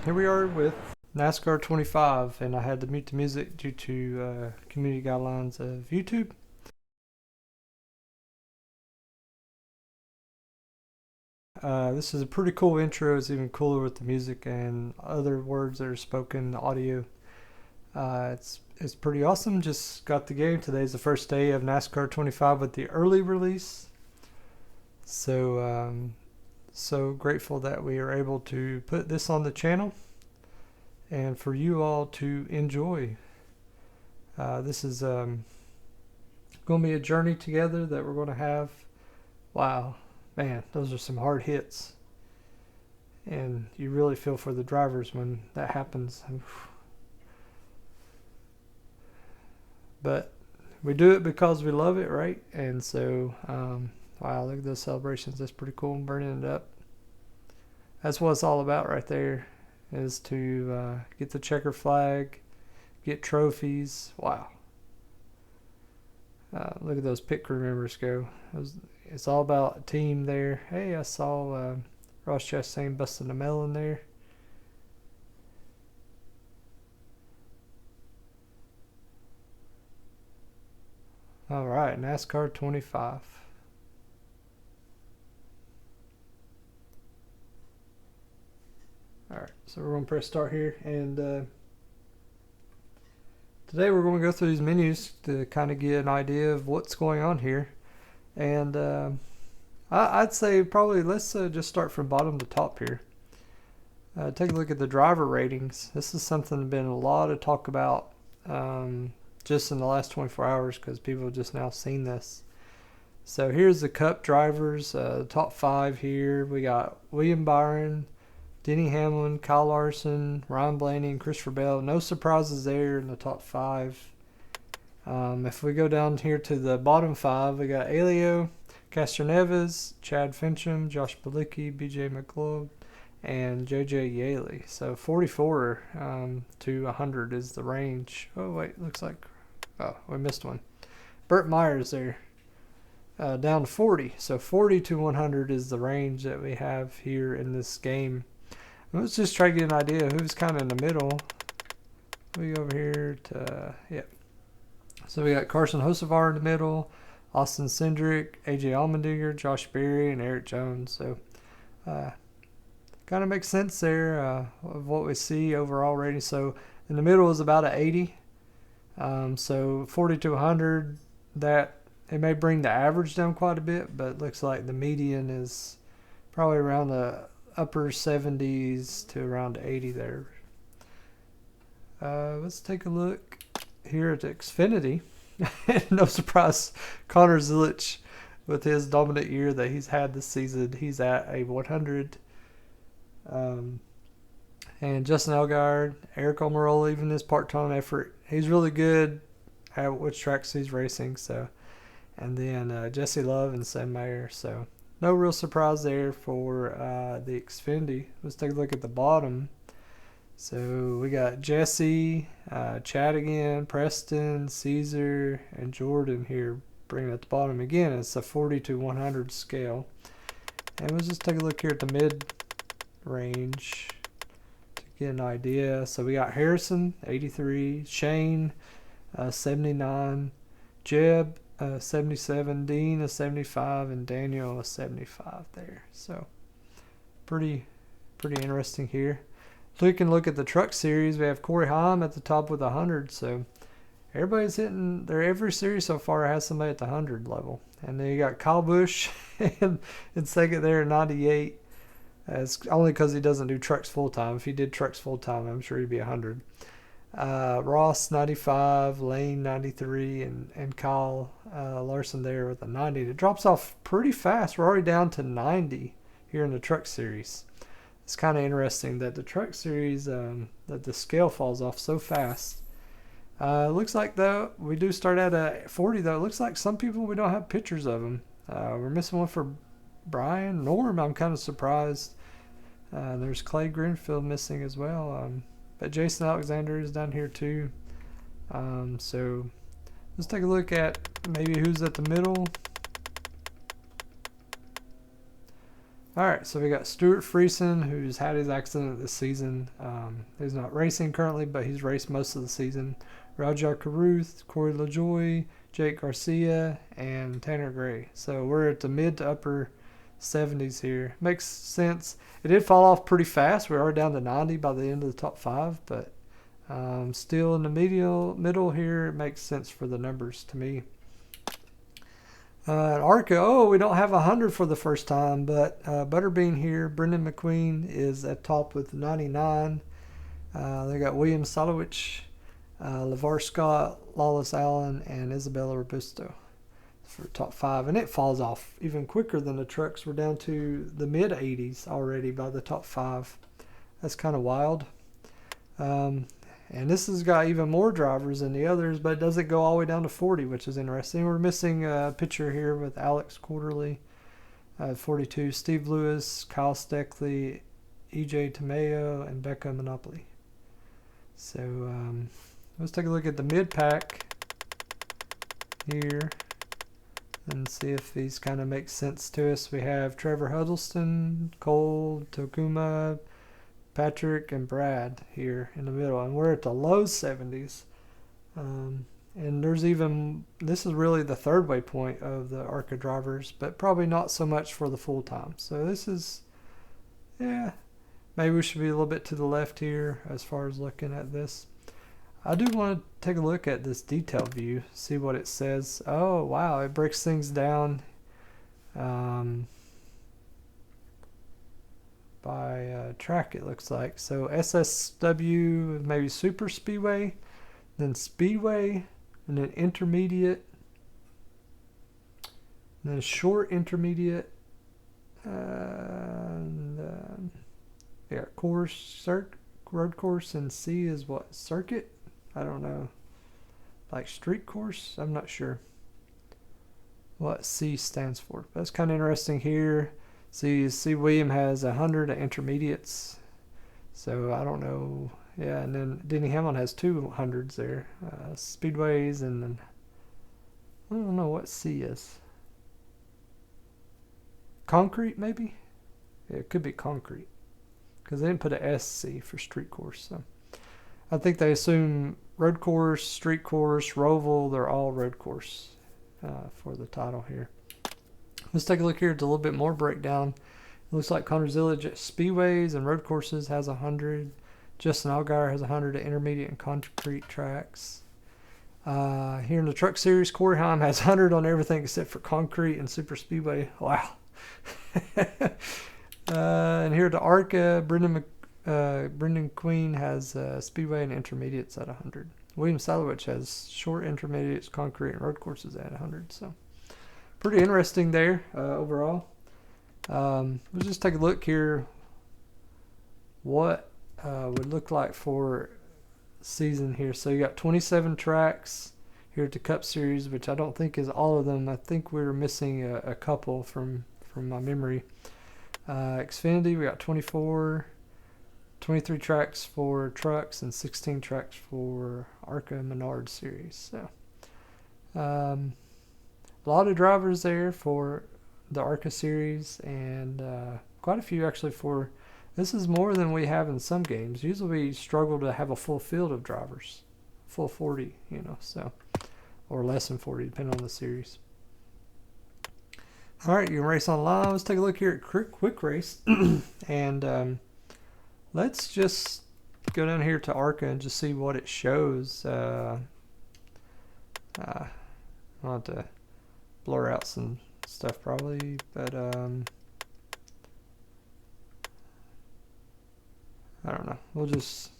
Here we are with NASCAR 25, and I had to mute the music due to community guidelines of YouTube. This is a pretty cool intro. It's even cooler with the music and other words that are spoken, audio. It's pretty awesome. Just got the game. Today's the first day of NASCAR 25 with the early release. So grateful that we are able to put this on the channel and for you all to enjoy. This is going to be a journey together that we're going to have. Wow, man, those are some hard hits. And you really feel for the drivers when that happens. But we do it because we love it, right? And so, wow, look at those celebrations. That's pretty cool, burning it up. That's what it's all about right there, is to get the checker flag, get trophies. Wow. Look at those pit crew members go. It's all about a team there. Hey, I saw Ross Chastain busting a melon there. All right, NASCAR 25. All right, so we're going to press start here, and today we're going to go through these menus to kind of get an idea of what's going on here. And I'd say probably let's just start from bottom to top here. Take a look at the driver ratings. This is something that's been a lot of talk about just in the last 24 hours because people have just now seen this. So here's the Cup drivers, top 5 here. We got William Byron, Denny Hamlin, Kylelarson, Ryanblaney, and Christopherbell. No surprises there in the top 5. If we go down here to the bottom 5, we got Elio, Castroneves, Chad Fincham, Josh Bilicki, BJ McLeod, and joeylogano. So 44 to 100 is the range. Oh wait, looks like we missed one. Burt Myers there, down to 40. So 40 to 100 is the range that we have here in this game. And let's just try to get an idea of who's kind of in the middle. We go over here to So we got Carson Hocevar in the middle, Austin Cindric, AJ Allmendinger, Josh Berry, and Eric Jones. So kind of makes sense there of what we see overall rating. So in the middle is about an 80. So 40 to 100, that it may bring the average down quite a bit, but it looks like the median is probably around the upper 70s to around 80 there. Let's take a look here at Xfinity. No surprise, Connor Zilic, with his dominant year that he's had this season, he's at a 100. And Justin Allgaier, Eric Almirola, even his part-time effort, he's really good at which tracks he's racing. So, and then Jesse Love and Sam Mayer. So no real surprise there for the Xfinity. Let's take a look at the bottom. So we got Jesse, Chad again, Preston, Caesar, and Jordan here bringing at the bottom. Again, it's a 40 to 100 scale. And let's just take a look here at the mid-range to get an idea. So we got Harrison, 83, Shane, 79, Jeb, 77, Dean, a 75, and Daniel, a 75 there. So pretty interesting here. So we can look at the truck series. We have Corey Haim at the top with 100. So everybody's hitting their every series so far has somebody at the 100 level. And then you got Kyle Busch in second there at 98. It's only because he doesn't do trucks full time. If he did trucks full time, I'm sure he'd be 100. Ross 95, Lane 93, and Kyle Larson there with a 90. It drops off pretty fast. We're already down to 90 here in the truck series. It's kind of interesting that the truck series, that the scale falls off so fast. Looks like, though, we do start at a 40, though. It looks like some people, we don't have pictures of them. We're missing one for Brian. Norm, I'm kind of surprised. There's Clay Greenfield missing as well. But Jason Alexander is down here, too. So let's take a look at maybe who's at the middle. All right, so we got Stuart Friesen, who's had his accident this season. He's not racing currently, but he's raced most of the season. Roger Caruth, Corey LaJoie, Jake Garcia, and Tanner Gray. So we're at the mid to upper 70s here. Makes sense. It did fall off pretty fast. We are down to 90 by the end of the top 5, but still in the middle here. It makes sense for the numbers to me. Arca, we don't have 100 for the first time, but Butterbean here, Brendan McQueen is at top with 99. They got William Solowich, LeVar Scott, Lawless Allen, and Isabella Robusto for top 5. And it falls off even quicker than the trucks. We're down to the mid 80s already by the top 5. That's kind of wild. And this has got even more drivers than the others, but it doesn't go all the way down to 40, which is interesting. We're missing a picture here with Alex Quarterly, 42, Steve Lewis, Kyle Steckley, EJ Tomeo, and Becca Monopoly. So let's take a look at the mid-pack here and see if these kind of make sense to us. We have Trevor Huddleston, Cole, Tokuma, Patrick, and Brad here in the middle, and we're at the low 70s. And there's even, this is really the third waypoint of the Arca drivers, but probably not so much for the full time. So this is, yeah, maybe we should be a little bit to the left here as far as looking at this. I do want to take a look at this detail view, see what it says. Oh wow, it breaks things down by track, it looks like. So SSW, maybe super speedway, then speedway, and then intermediate, and then short intermediate, and yeah, course, road course, and C is what, circuit? I don't know, like street course? I'm not sure what C stands for. But that's kind of interesting here. See, William has 100 intermediates, so I don't know. Yeah, and then Denny Hamlin has 200s there, speedways, and then I don't know what C is. Concrete, maybe? Yeah, it could be concrete, because they didn't put a SC for street course. So I think they assume road course, street course, Roval, they're all road course for the title here. Let's take a look here at a little bit more breakdown. It looks like Connor Zillage at speedways and road courses has 100. Justin Allgaier has 100 at intermediate and concrete tracks. Here in the truck series, Corey Heim has 100 on everything except for concrete and super speedway. Wow. And here at the Arca, Brendan Queen has speedway and intermediates at 100. William Salowich has short intermediates, concrete, and road courses at 100. So pretty interesting there overall. Let's just take a look here what would look like for season here. So you got 27 tracks here at the Cup Series, which I don't think is all of them. I think we're missing a couple from my memory. Xfinity, we got 24, 23 tracks for trucks, and 16 tracks for Arca Menard Series. So a lot of drivers there for the Arca Series, and quite a few actually for, this is more than we have in some games. Usually we struggle to have a full field of drivers, full 40, so, or less than 40 depending on the series. All right, you can race online. Let's take a look here at Quick Race, and let's just go down here to Arca and just see what it shows. I'll have to blur out some stuff probably, but I don't know. We'll just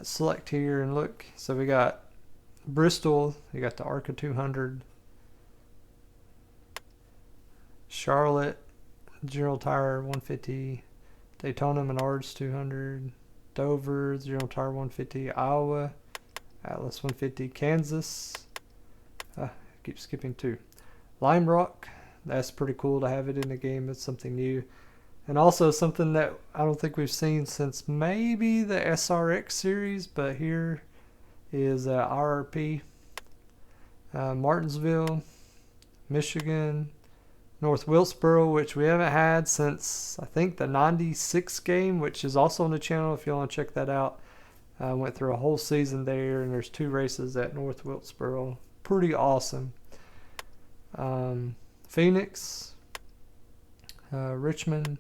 select here and look. So we got Bristol, you got the Arca 200, Charlotte, General Tire 150, Daytona Menards 200, Dover, General Tire 150, Iowa, Atlas 150, Kansas, keep skipping 2. Lime Rock, that's pretty cool to have it in the game. It's something new. And also something that I don't think we've seen since maybe the SRX series, but here is RRP. Martinsville, Michigan, North Wilkesboro, which we haven't had since I think the '96 game, which is also on the channel if you want to check that out. I went through a whole season there, and there's 2 races at North Wilkesboro. Pretty awesome. Phoenix, Richmond,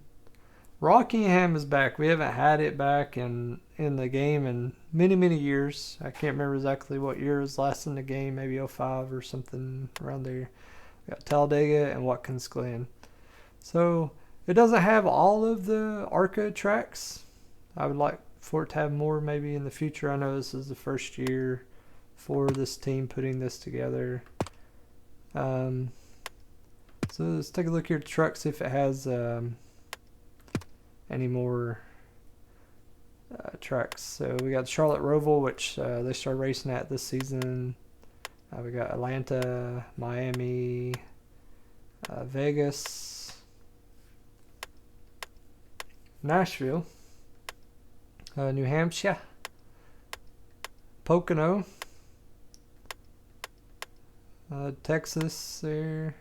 Rockingham is back. We haven't had it back in the game in many years. I can't remember exactly what year it was last in the game, maybe '05 or something around there. We got Talladega and Watkins Glen. So it doesn't have all of the Arca tracks. I would like for it to have more maybe in the future. I know this is the first year for this team putting this together. So let's take a look here at the truck, see if it has any more tracks. So we got Charlotte Roval, which they started racing at this season. We got Atlanta, Miami, Vegas, Nashville, New Hampshire, Pocono, Texas there,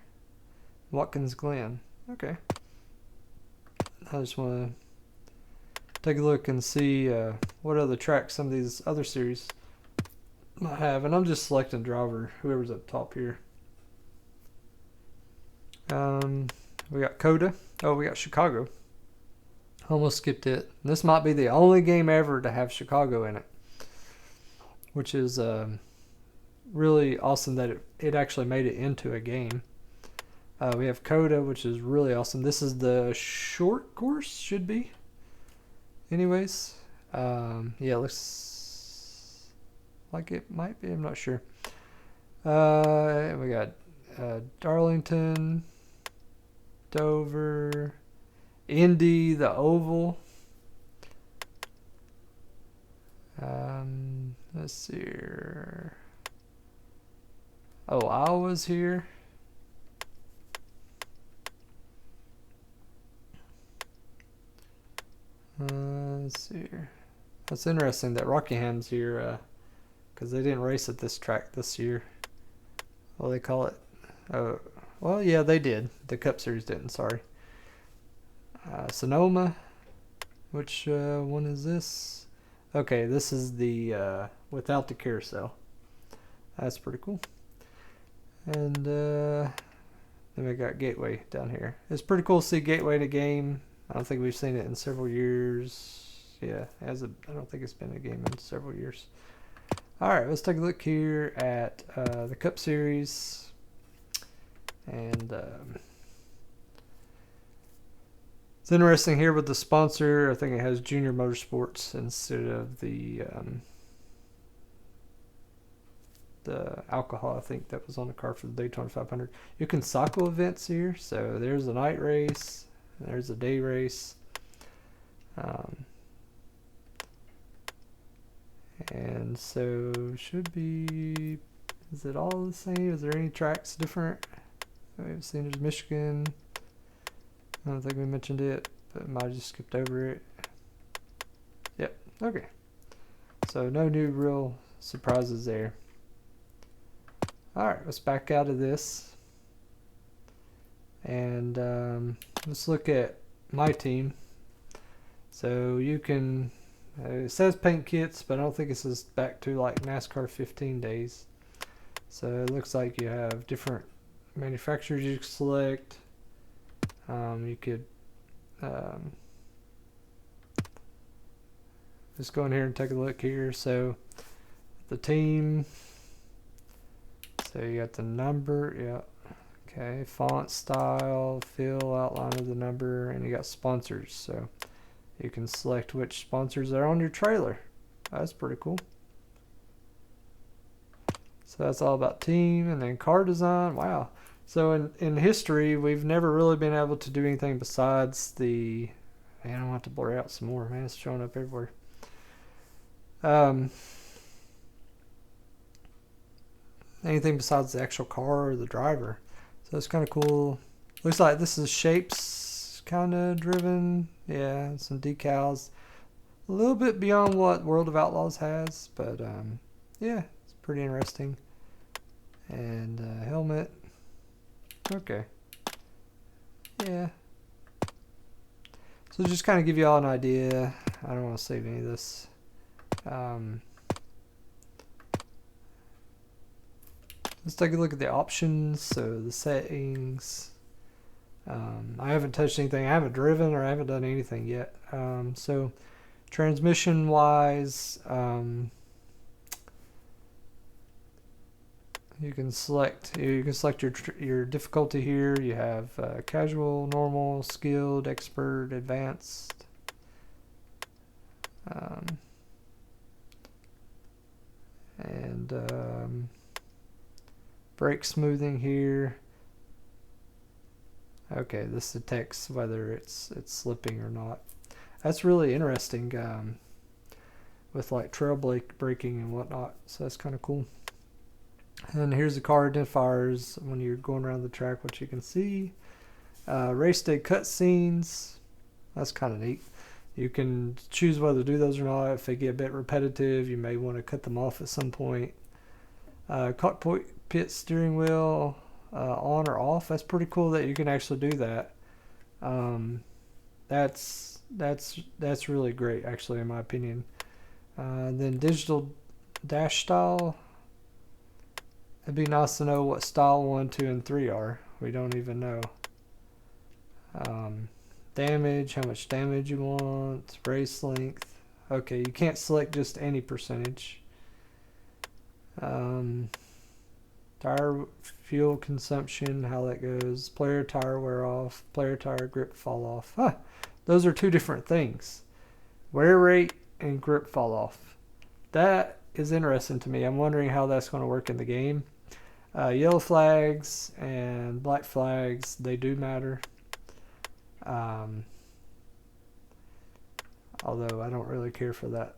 Watkins Glen. Okay. I just want to take a look and see what other tracks some of these other series might have. And I'm just selecting driver, whoever's up top here. We got Coda. Oh, we got Chicago. Almost skipped it. This might be the only game ever to have Chicago in it, which is really awesome that it actually made it into a game. We have Coda, which is really awesome. This is the short course, should be. Anyways, yeah, it looks like it might be. I'm not sure. We got Darlington, Dover, Indy, the Oval. Let's see here. Oh, Iowa's here. Let's see here. That's interesting that Rockingham's here, because they didn't race at this track this year. Well, they call it. Well, yeah, they did. The Cup Series didn't. Sorry. Sonoma. Which one is this? Okay, this is the without the carousel. That's pretty cool. And then we got Gateway down here. It's pretty cool to see Gateway in a game. I don't think we've seen it in several years. Yeah, I don't think it's been a game in several years. All right, let's take a look here at the Cup Series. And it's interesting here with the sponsor. I think it has Junior Motorsports instead of the alcohol, I think, that was on the car for the Daytona 500. You can cycle events here. So there's a night race. There's a day race. And so should be, is it all the same? Is there any tracks different? We've seen there's Michigan. I don't think we mentioned it, but might have just skipped over it. Yep, okay. So no new real surprises there. Alright, let's back out of this. And let's look at my team. So you can, it says paint kits, but I don't think it says back to like NASCAR 15 days. So it looks like you have different manufacturers you can select. You could just go in here and take a look here. So the team, so you got the number, yeah. Okay, font style, fill, outline of the number, and you got sponsors. So you can select which sponsors are on your trailer. That's pretty cool. So that's all about team, and then car design. Wow. So in history, we've never really been able to do anything besides the, man, I don't have to blur out some more, man, it's showing up everywhere. Anything besides the actual car or the driver. So it's kind of cool. Looks like this is shapes kind of driven. Yeah, some decals. A little bit beyond what World of Outlaws has, but yeah, it's pretty interesting. And helmet. Okay. Yeah. So just kind of give you all an idea. I don't want to save any of this. Let's take a look at the options. So the settings. I haven't touched anything. I haven't driven or I haven't done anything yet. So transmission wise, you can select your difficulty here. You have casual, normal, skilled, expert, advanced. And brake smoothing here. Okay, this detects whether it's slipping or not. That's really interesting with like trail braking and whatnot. So that's kind of cool. And here's the car identifiers when you're going around the track, what you can see. Race day cutscenes. That's kind of neat. You can choose whether to do those or not. If they get a bit repetitive, you may want to cut them off at some point. Cockpit steering wheel on or off. That's pretty cool that you can actually do that. That's really great, actually, in my opinion. Then digital dash style. It'd be nice to know what style 1, 2, and 3 are. We don't even know. Damage, how much damage you want, race length. Okay, you can't select just any percentage. Tire fuel consumption, how that goes. Player tire wear off, player tire grip fall off. Huh, those are two different things. Wear rate and grip fall off. That is interesting to me. I'm wondering how that's going to work in the game. Yellow flags and black flags, they do matter. Although I don't really care for that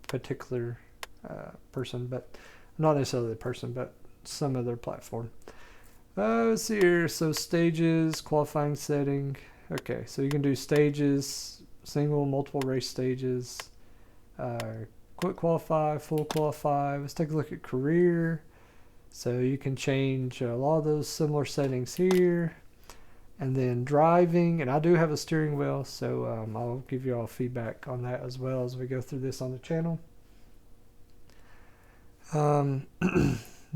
particular person, but not necessarily the person, but some other platform. Let's see here. So stages, qualifying setting. Okay, so you can do stages, single, multiple race stages, quick qualify, full qualify. Let's take a look at career. So you can change a lot of those similar settings here. And then driving, and I do have a steering wheel, so I'll give you all feedback on that as well as we go through this on the channel.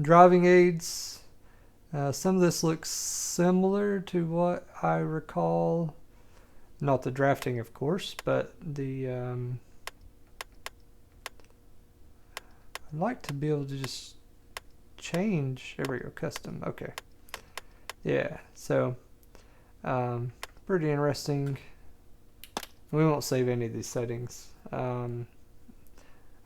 Driving aids. Some of this looks similar to what I recall. Not the drafting, of course, but the I'd like to be able to just change. There we go, custom. Okay. Yeah, so pretty interesting. We won't save any of these settings. I'll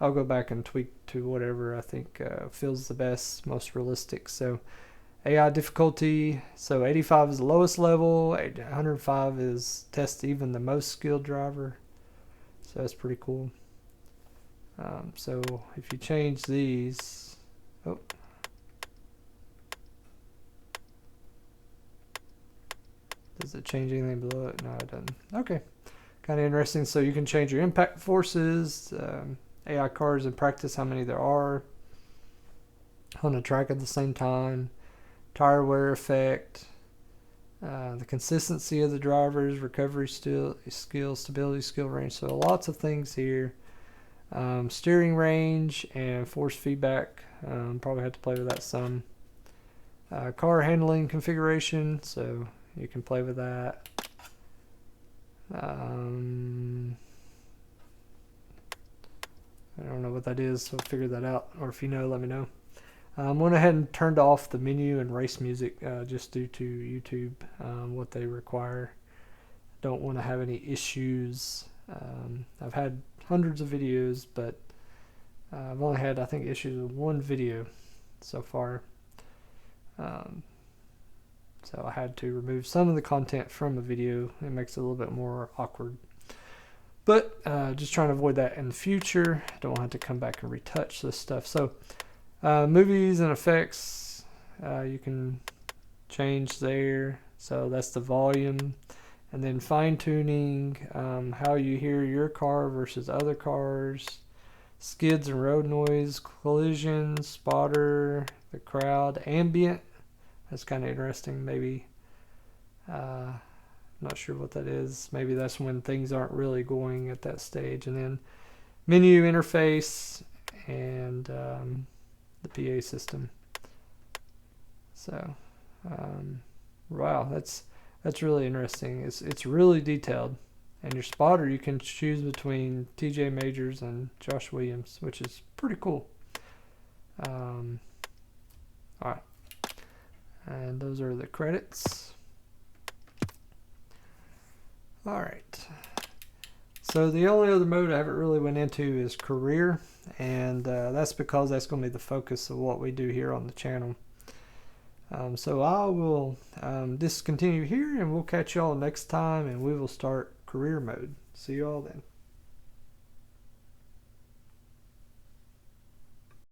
go back and tweak to whatever I think feels the best, most realistic. So AI difficulty, so 85 is the lowest level, 105 is test even the most skilled driver. So that's pretty cool. So if you change these, does it change anything below it? No, it doesn't. Okay, kind of interesting. So you can change your impact forces, AI cars in practice, how many there are on the track at the same time, tire wear effect, the consistency of the drivers, recovery skill, stability skill range. So lots of things here. Steering range and force feedback. Probably have to play with that some. Car handling configuration, so you can play with that. I don't know what that is, so figure that out, or if you know, let me know. Went ahead and turned off the menu and race music just due to YouTube, what they require. Don't want to have any issues. I've had hundreds of videos, but I've only had, I think, issues with one video so far. So I had to remove some of the content from a video. It makes it a little bit more awkward. But just trying to avoid that in the future. Don't want to have to come back and retouch this stuff. So movies and effects, you can change there. So that's the volume. And then fine tuning, how you hear your car versus other cars, skids and road noise, collision, spotter, the crowd, ambient. That's kind of interesting. Maybe Not sure what that is. Maybe that's when things aren't really going at that stage. And then menu interface and the PA system. So, wow, that's really interesting. It's really detailed. And your spotter, you can choose between TJ Majors and Josh Williams, which is pretty cool. All right, and those are the credits. All right. So the only other mode I haven't really went into is career, and that's because that's going to be the focus of what we do here on the channel. So I will discontinue here, and we'll catch y'all next time, and we will start career mode. See you all then.